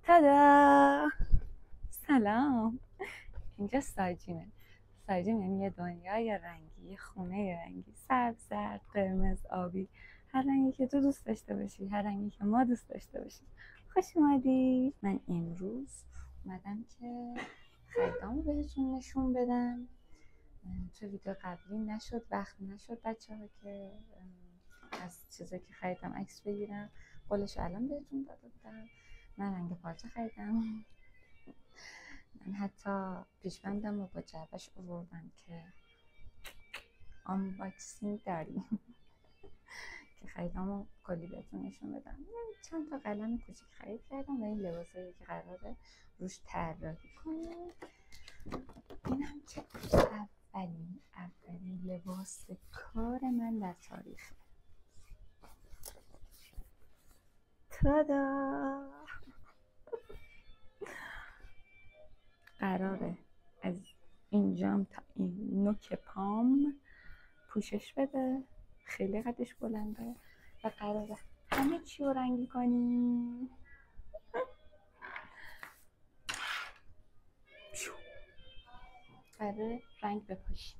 تادا، سلام. اینجا ساجینه. ساجین یعنی یه دنیای رنگی، یه خونه رنگی، سبز، زرد، قرمز، آبی، هر رنگی که تو دوست داشته باشی، هر رنگی که ما دوست داشته باشیم. خوش اومدی. من امروز اومدم که خریدامو بهتون نشون بدم. تو ویدیو قبلی نشد، وقت نشد بچه ها که از چیزایی که خریدم عکس بگیرم. قولشو الان بهتون دادم. من رنگ پارچه خریدم. من حتی پیشبندم رو با جعبش آوردم که آنباکسینگ داریم که خریدم کلی بهتون نشون بدم. چند تا قلم کوچیک خرید کردم و این لباسایی که قراره روش طراحی کنیم. اینم که اولین لباس کار من در تاریخ. تادا! قراره از اینجام تا این نوک پام پوشش بده، خیلی قدش بلنده و قراره همه چی رو رنگی کنیم. قراره رنگ بپاشیم.